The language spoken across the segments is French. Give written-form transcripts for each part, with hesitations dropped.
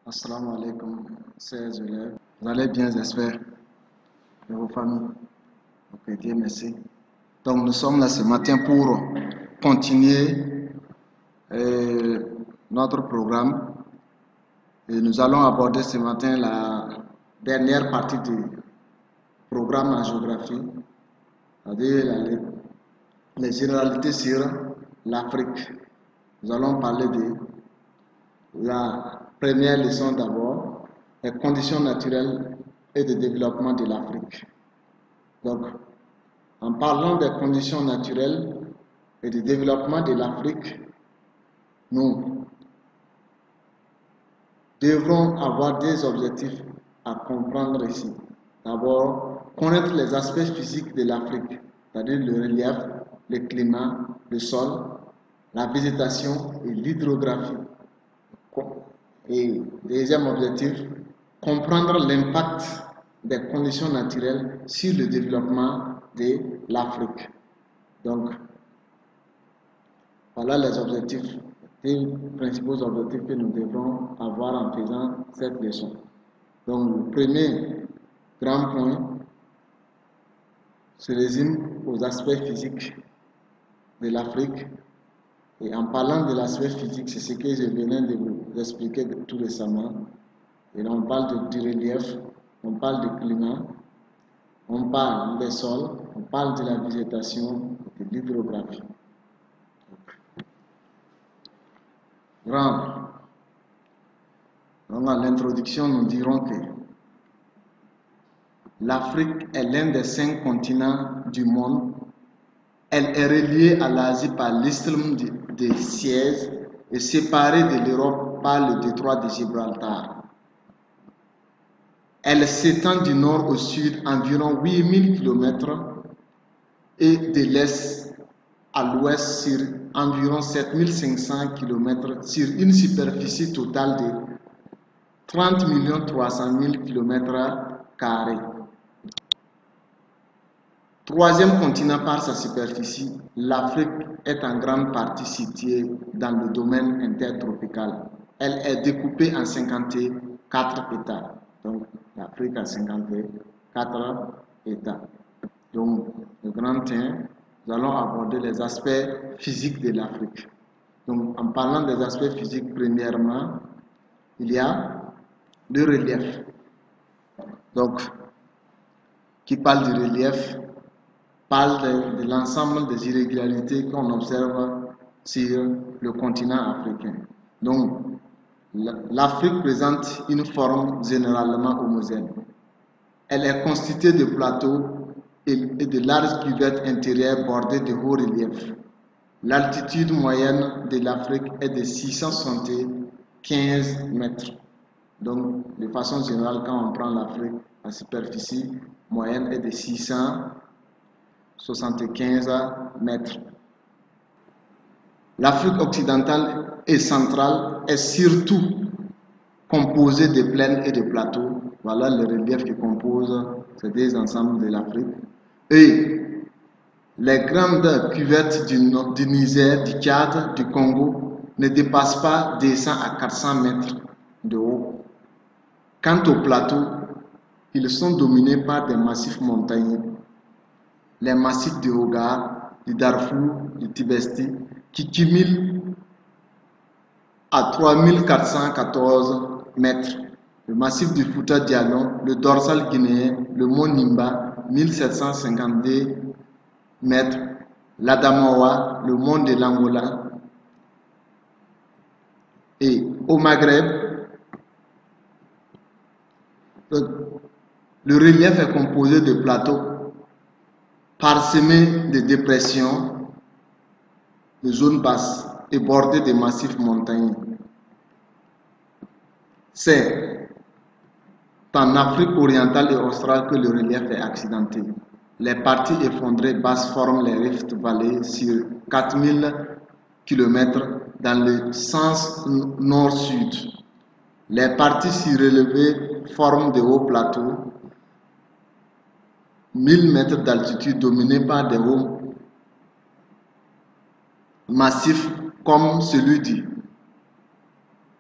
Assalamu alaikum, chers élèves. Vous allez bien, j'espère, et vos familles. Ok, Dieu merci. Donc, nous sommes là ce matin pour continuer notre programme. Et nous allons aborder ce matin la dernière partie du programme en géographie, c'est-à-dire les généralités sur l'Afrique. Nous allons parler de la première leçon d'abord, les conditions naturelles et de développement de l'Afrique. Donc, en parlant des conditions naturelles et de développement de l'Afrique, nous devrons avoir des objectifs à comprendre ici. D'abord, connaître les aspects physiques de l'Afrique, c'est-à-dire le relief, le climat, le sol, la végétation et l'hydrographie. Et deuxième objectif, comprendre l'impact des conditions naturelles sur le développement de l'Afrique. Donc, voilà les objectifs, les principaux objectifs que nous devrons avoir en faisant cette leçon. Donc, le premier grand point se résume aux aspects physiques de l'Afrique. Et en parlant de l'aspect physique, c'est ce que je venais de vous expliquer tout récemment. Et là, on parle du relief, on parle du climat, on parle des sols, on parle de la végétation et de l'hydrographie. Donc, à l'introduction, nous dirons que l'Afrique est l'un des 5 continents du monde. Elle est reliée à l'Asie par l'isthme de Suez et séparée de l'Europe par le détroit de Gibraltar. Elle s'étend du nord au sud environ 8000 km et de l'est à l'ouest sur environ 7500 km sur une superficie totale de 30 300 000 km². Troisième continent par sa superficie, l'Afrique est en grande partie située dans le domaine intertropical. Elle est découpée en 54 États. Donc, l'Afrique a 54 États. Donc, le grand 1, nous allons aborder les aspects physiques de l'Afrique. Donc, en parlant des aspects physiques, premièrement, il y a le relief. Donc, qui parle du relief, parle de l'ensemble des irrégularités qu'on observe sur le continent africain. Donc, l'Afrique présente une forme généralement homogène. Elle est constituée de plateaux et de larges cuvettes intérieures bordées de hauts reliefs. L'altitude moyenne de l'Afrique est de 675 mètres. Donc, de façon générale, quand on prend l'Afrique, la superficie moyenne est de 675 mètres. L'Afrique occidentale et centrale est surtout composée de plaines et de plateaux. Voilà le relief qui compose ces deux ensembles de l'Afrique. Et les grandes cuvettes du Niger, du Tchad, du Congo ne dépassent pas de 100 à 400 mètres de haut. Quant aux plateaux, ils sont dominés par des massifs montagneux. Les massifs du Hogar, du Darfour, du Tibesti, qui cumulent à 3414 mètres. Le massif du Fouta Djallon, le dorsal guinéen, le mont Nimba, 1752 mètres. L'Adamawa, le mont de l'Angola. Et au Maghreb, le relief est composé de plateaux parsemés de dépressions, de zones basses et bordés de massifs montagneux. C'est en Afrique orientale et australe que le relief est accidenté. Les parties effondrées basses forment les Rift Valley sur 4000 km dans le sens nord-sud. Les parties surélevées forment de hauts plateaux, 1000 mètres d'altitude dominés par des hauts massifs comme celui du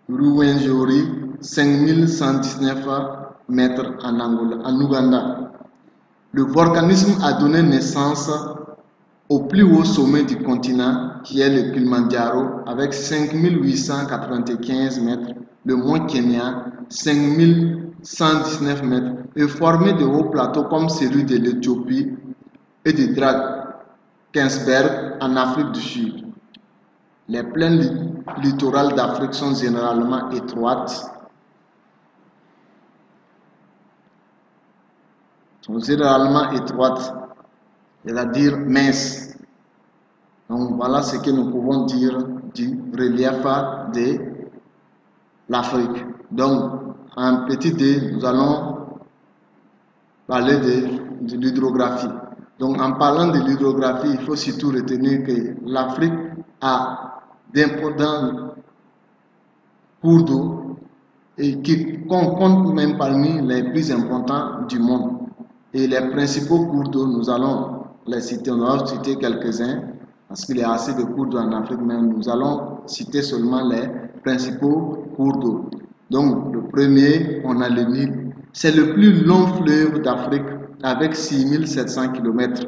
Rwenzori, 5119 mètres en Angola, en Ouganda. Le volcanisme a donné naissance au plus haut sommet du continent, qui est le Kilimanjaro, avec 5895 mètres, le mont Kenya, 5119 mètres, est formé de hauts plateaux comme celui de l'Éthiopie et de Drakensberg en Afrique du Sud. Les plaines littorales d'Afrique sont généralement étroites, c'est-à-dire minces. Donc voilà ce que nous pouvons dire du relief de l'Afrique. Donc en petit d, nous allons parler de l'hydrographie. Donc en parlant de l'hydrographie, il faut surtout retenir que l'Afrique a d'importants cours d'eau et qui comptent même parmi les plus importants du monde. Et les principaux cours d'eau, nous allons les citer, on va citer quelques-uns parce qu'il y a assez de cours d'eau en Afrique, mais nous allons citer seulement les principaux cours d'eau. Donc le premier, on a le Nil. C'est le plus long fleuve d'Afrique avec 6700 km.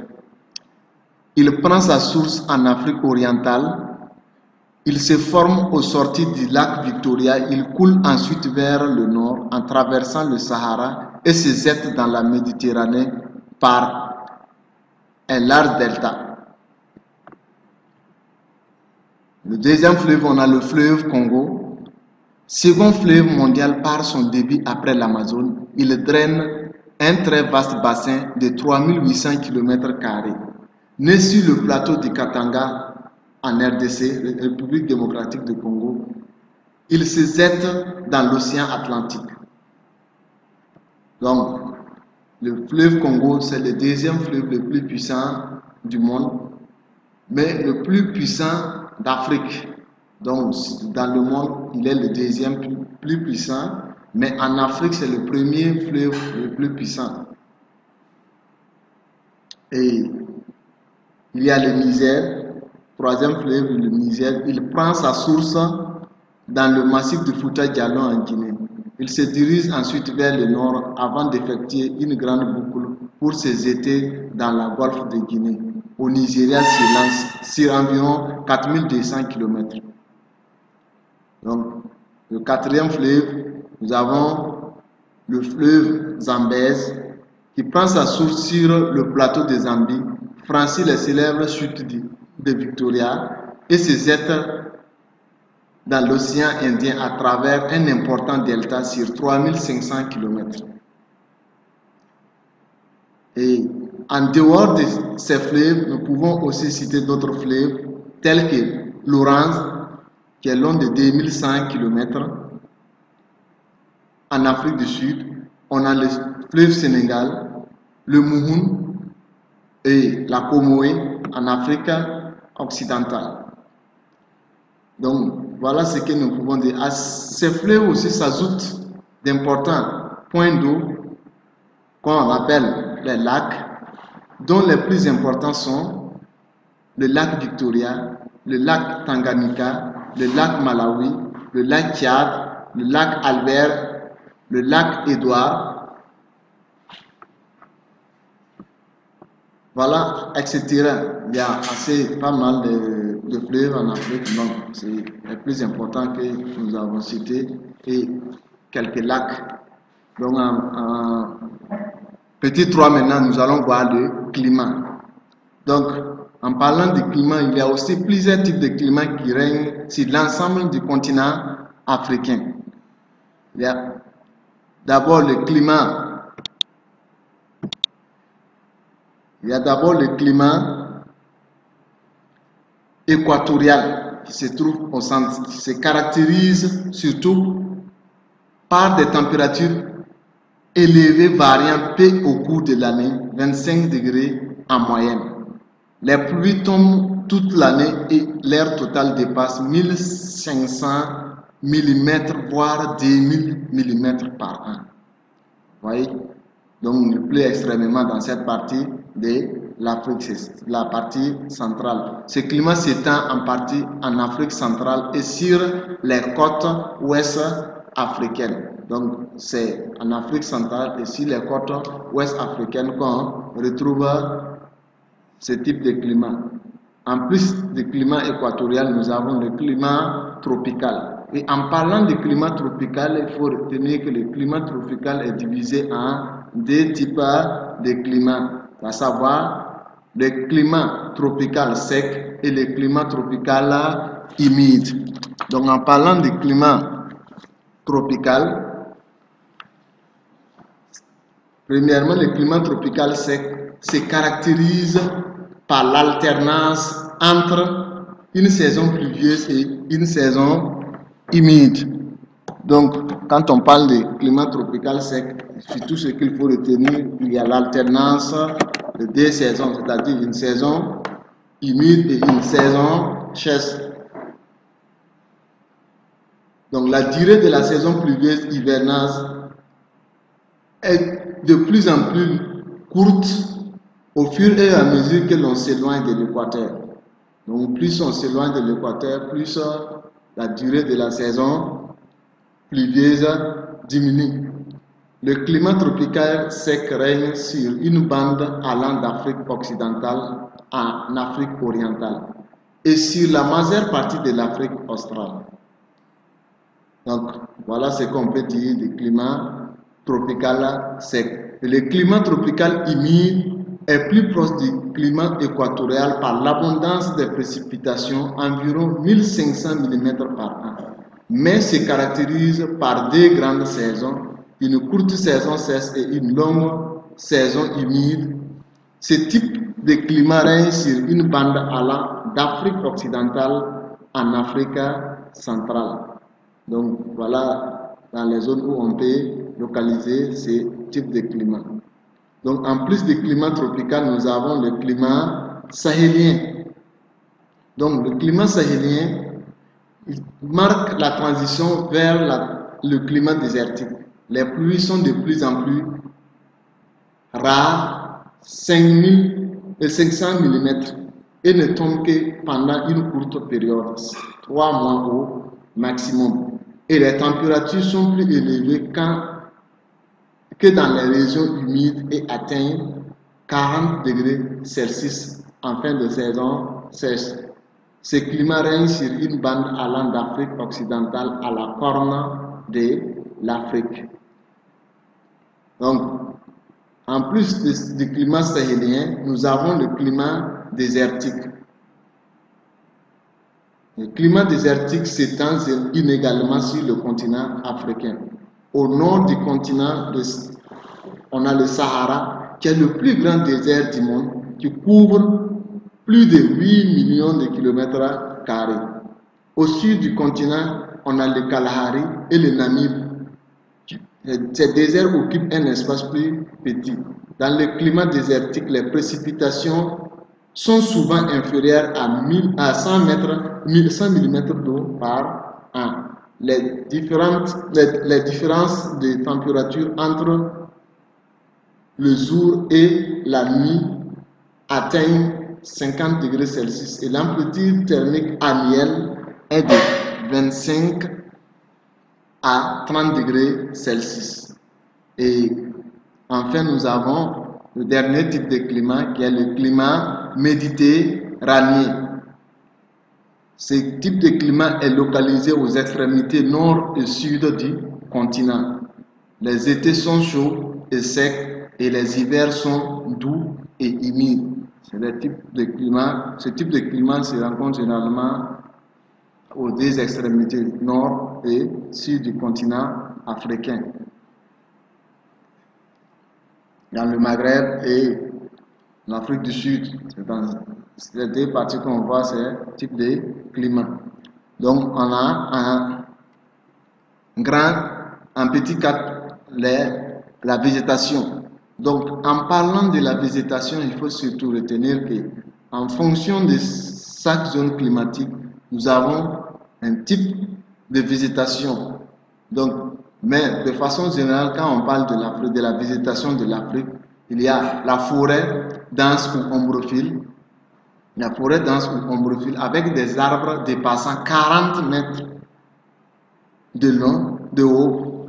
Il prend sa source en Afrique orientale. Il se forme aux sorties du lac Victoria. Il coule ensuite vers le nord en traversant le Sahara et se jette dans la Méditerranée par un large delta. Le deuxième fleuve, on a le fleuve Congo. Second fleuve mondial par son débit après l'Amazone. Il draine un très vaste bassin de 3800 km². Né sur le plateau du Katanga en RDC, République démocratique du Congo, il se jette dans l'océan Atlantique. Donc, le fleuve Congo, c'est le deuxième fleuve le plus puissant du monde, mais le plus puissant d'Afrique. Donc, dans le monde, il est le deuxième plus puissant, mais en Afrique, c'est le premier fleuve le plus puissant. Et il y a le Niger, troisième fleuve, le Niger. Il prend sa source dans le massif de Fouta Djallon en Guinée. Il se dirige ensuite vers le nord avant d'effectuer une grande boucle pour se jeter dans la golfe de Guinée. Au Nigeria, sur environ 4200 km. Donc, le quatrième fleuve, nous avons le fleuve Zambèze qui prend sa source sur le plateau de Zambie, franchit les célèbres chutes de Victoria et se jette dans l'océan Indien à travers un important delta sur 3500 km. Et en dehors de ces fleuves, nous pouvons aussi citer d'autres fleuves tels que l'Orange, qui est long de 2100 km. En Afrique du Sud, on a le fleuve Sénégal, le Mouhoun et la Comoé en Afrique occidentale. Donc, voilà ce que nous pouvons dire. À ces fleuves aussi s'ajoutent d'importants points d'eau qu'on appelle les lacs, dont les plus importants sont le lac Victoria, le lac Tanganyika, le lac Malawi, le lac Tchad, le lac Albert, le lac Édouard, voilà, etc. Il y a pas mal de fleuves en Afrique, donc c'est les plus importants que nous avons cités, et quelques lacs. Donc en petit 3 maintenant, nous allons voir le climat. Donc, en parlant du climat, il y a aussi plusieurs types de climats qui règnent sur l'ensemble du continent africain. Il y a d'abord le climat. Équatorial qui se trouve au centre, qui se caractérise surtout par des températures élevées variant peu au cours de l'année, 25 degrés en moyenne. Les pluies tombent toute l'année et l'air total dépasse 1500 mm, voire 2000 mm par an. Vous voyez? Donc il pleut extrêmement dans cette partie de l'Afrique, c'est la partie centrale. Ce climat s'étend en partie en Afrique centrale et sur les côtes ouest africaine. Donc, c'est en Afrique centrale et sur les côtes ouest africaines qu'on retrouve ce type de climat. En plus du climat équatorial, nous avons le climat tropical. Et en parlant du climat tropical, il faut retenir que le climat tropical est divisé en deux types de climats, à savoir le climat tropical sec et le climat tropical humide. Donc, en parlant du climat tropical, premièrement, le climat tropical sec se caractérise par l'alternance entre une saison pluvieuse et une saison humide. Donc, quand on parle de climat tropical sec, surtout ce qu'il faut retenir, il y a l'alternance de deux saisons, c'est-à-dire une saison humide et une saison sèche. Donc, la durée de la saison pluvieuse hivernaise est de plus en plus courte au fur et à mesure que l'on s'éloigne de l'équateur. Donc, plus on s'éloigne de l'équateur, plus la durée de la saison pluvieuse diminue. Le climat tropical sec règne sur une bande allant d'Afrique occidentale en Afrique orientale et sur la majeure partie de l'Afrique australe. Donc, voilà ce qu'on peut dire du climat tropical sec. Et le climat tropical humide est plus proche du climat équatorial par l'abondance des précipitations, environ 1500 mm par an, mais se caractérise par deux grandes saisons, une courte saison sèche et une longue saison humide. Ce type de climat règne sur une bande allant d'Afrique occidentale en Afrique centrale. Donc voilà dans les zones où on peut localiser ce type de climat. Donc en plus du climat tropical, nous avons le climat sahélien. Donc le climat sahélien marque la transition vers le climat désertique. Les pluies sont de plus en plus rares, 500 mm, et ne tombent que pendant une courte période, 3 mois au maximum. Et les températures sont plus élevées que dans les régions humides et atteignent 40 degrés Celsius en fin de saison sèche. Ce climat règne sur une bande allant d'Afrique occidentale à la corne de l'Afrique. Donc, en plus du climat sahélien, nous avons le climat désertique. Le climat désertique s'étend inégalement sur le continent africain. Au nord du continent, on a le Sahara, qui est le plus grand désert du monde, qui couvre plus de 8 millions de kilomètres carrés. Au sud du continent, on a le Kalahari et le Namib. Ces déserts occupent un espace plus petit. Dans le climat désertique, les précipitations sont souvent inférieures à 100 mm d'eau par an. Les différences de température entre le jour et la nuit atteignent 50 degrés Celsius et l'amplitude thermique annuelle est de 25 à 30 degrés Celsius. Et enfin, nous avons le dernier type de climat qui est le climat méditerranéen. Ce type de climat est localisé aux extrémités nord et sud du continent. Les étés sont chauds et secs et les hivers sont doux et humides. C'est le type de climat. Ce type de climat se rencontre généralement aux deux extrémités nord et sud du continent africain, dans le Maghreb et l'Afrique du Sud. C'est dans les deux parties qu'on voit ce type de climat. Donc on a en petit cadre la végétation. Donc en parlant de la végétation, il faut surtout retenir que en fonction de chaque zone climatique, nous avons un type de végétation. Donc, mais de façon générale, quand on parle de la végétation de l'Afrique, il y a la forêt dense ou ombrophile. La forêt dense ou ombrophile avec des arbres dépassant 40 mètres de haut,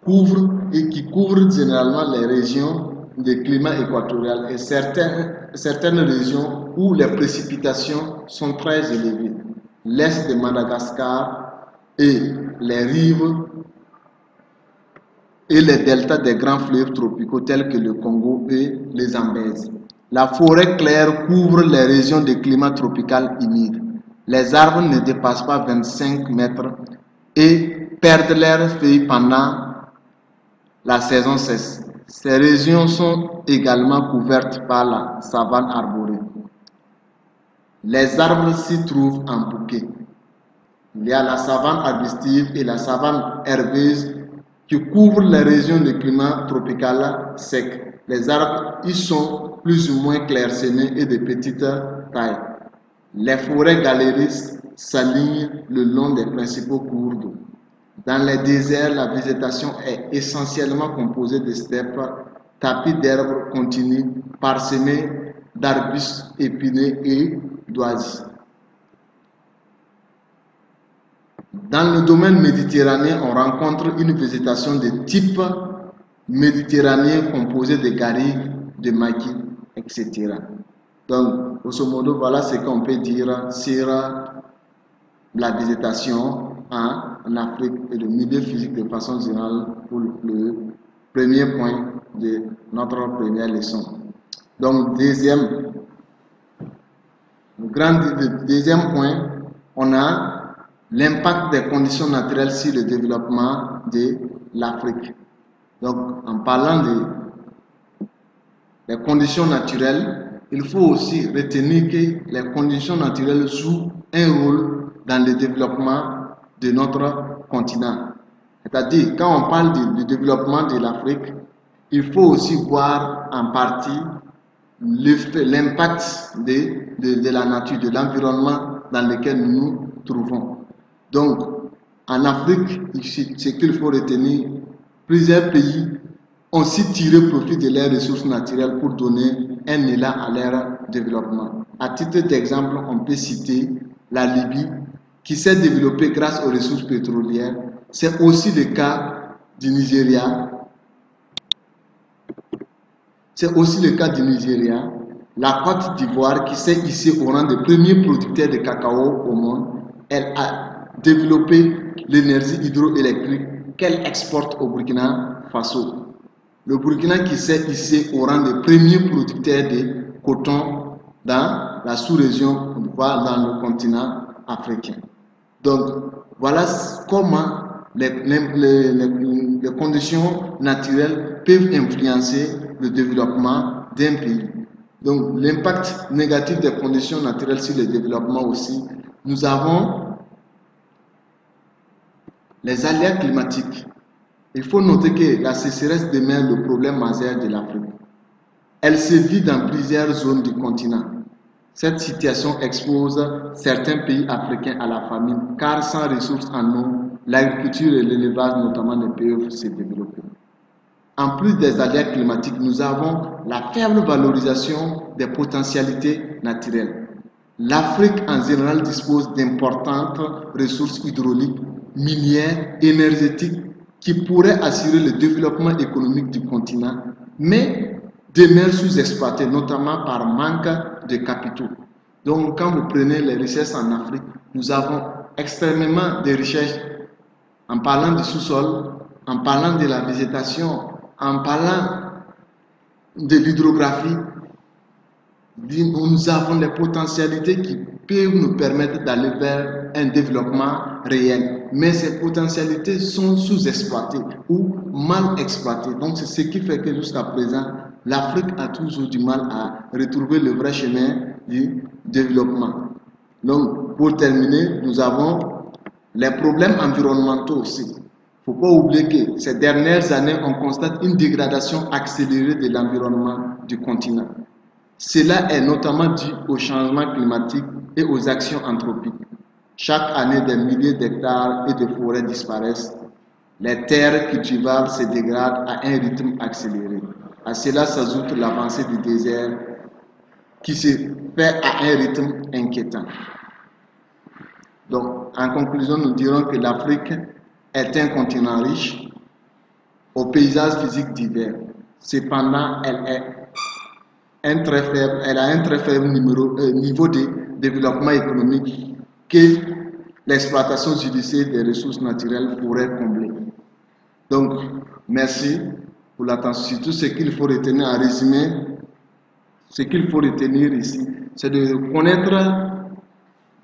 qui couvrent généralement les régions de climat équatorial et certaines régions où les précipitations sont très élevées. L'est de Madagascar et les rives et les deltas des grands fleuves tropicaux tels que le Congo et les Zambèzes. La forêt claire couvre les régions de climat tropical humide. Les arbres ne dépassent pas 25 mètres et perdent leurs feuilles pendant la saison sèche. Ces régions sont également couvertes par la savane arborée. Les arbres s'y trouvent en bouquet. Il y a la savane arbustive et la savane herbeuse qui couvrent les régions de climat tropical sec. Les arbres y sont plus ou moins clairsemés et de petite taille. Les forêts galéristes s'alignent le long des principaux cours d'eau. Dans les déserts, la végétation est essentiellement composée de steppes, tapis d'herbes continus, parsemés d'arbustes épineux et d'oasis. Dans le domaine méditerranéen, on rencontre une végétation de type méditerranéen composée de garrigues, de maquis, etc. Donc, grosso modo, voilà ce qu'on peut dire sur la végétation en Afrique et le milieu physique de façon générale pour le premier point de notre première leçon. Donc, deuxième point, on a l'impact des conditions naturelles sur le développement de l'Afrique. Donc, en parlant des conditions naturelles, il faut aussi retenir que les conditions naturelles jouent un rôle dans le développement de notre continent. C'est-à-dire, quand on parle du développement de l'Afrique, il faut aussi voir en partie l'impact de la nature, de l'environnement dans lequel nous nous trouvons. Donc, en Afrique, ce qu'il faut retenir, plusieurs pays ont aussi tiré profit de leurs ressources naturelles pour donner un élan à leur développement. À titre d'exemple, on peut citer la Libye, qui s'est développée grâce aux ressources pétrolières. C'est aussi le cas du Nigeria. C'est aussi le cas du Nigeria. La Côte d'Ivoire, qui s'est hissée au rang des premiers producteurs de cacao au monde, elle a développé l'énergie hydroélectrique qu'elle exporte au Burkina Faso. Le Burkina qui s'est hissé au rang des premiers producteurs de coton dans la sous-région, voire dans le continent africain. Donc, voilà comment les conditions naturelles peuvent influencer le développement d'un pays. Donc, l'impact négatif des conditions naturelles sur le développement aussi. Nous avons les aléas climatiques. Il faut noter que la sécheresse demeure le problème majeur de l'Afrique. Elle sévit dans plusieurs zones du continent. Cette situation expose certains pays africains à la famine, car sans ressources en eau, l'agriculture et l'élevage notamment ne peuvent se développer. En plus des aléas climatiques, nous avons la faible valorisation des potentialités naturelles. L'Afrique en général dispose d'importantes ressources hydrauliques, minières, énergétiques qui pourraient assurer le développement économique du continent, mais demeurent sous-exploitées, notamment par manque de capitaux. Donc, quand vous prenez les richesses en Afrique, nous avons extrêmement de richesses en parlant du sous-sol, en parlant de la végétation, en parlant de l'hydrographie. Nous avons les potentialités qui peuvent nous permettre d'aller vers un développement réel. Mais ces potentialités sont sous-exploitées ou mal exploitées. Donc c'est ce qui fait que jusqu'à présent, l'Afrique a toujours du mal à retrouver le vrai chemin du développement. Donc pour terminer, nous avons les problèmes environnementaux aussi. Il ne faut pas oublier que ces dernières années, on constate une dégradation accélérée de l'environnement du continent. Cela est notamment dû au changement climatique et aux actions anthropiques. Chaque année, des milliers d'hectares et de forêts disparaissent. Les terres cultivables se dégradent à un rythme accéléré. À cela s'ajoute l'avancée du désert qui se fait à un rythme inquiétant. Donc, en conclusion, nous dirons que l'Afrique est un continent riche, au paysage physique divers. Cependant, elle a un très faible niveau de développement économique que l'exploitation judicieuse des ressources naturelles pourrait combler. Donc, merci pour l'attention. Surtout, ce qu'il faut retenir en résumé, ce qu'il faut retenir ici, c'est de connaître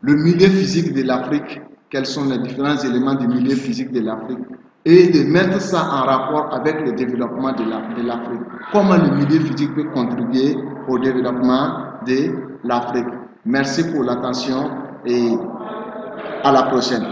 le milieu physique de l'Afrique, quels sont les différents éléments du milieu physique de l'Afrique, et de mettre ça en rapport avec le développement de l'Afrique. Comment le milieu physique peut contribuer au développement de l'Afrique. Merci pour l'attention et à la prochaine.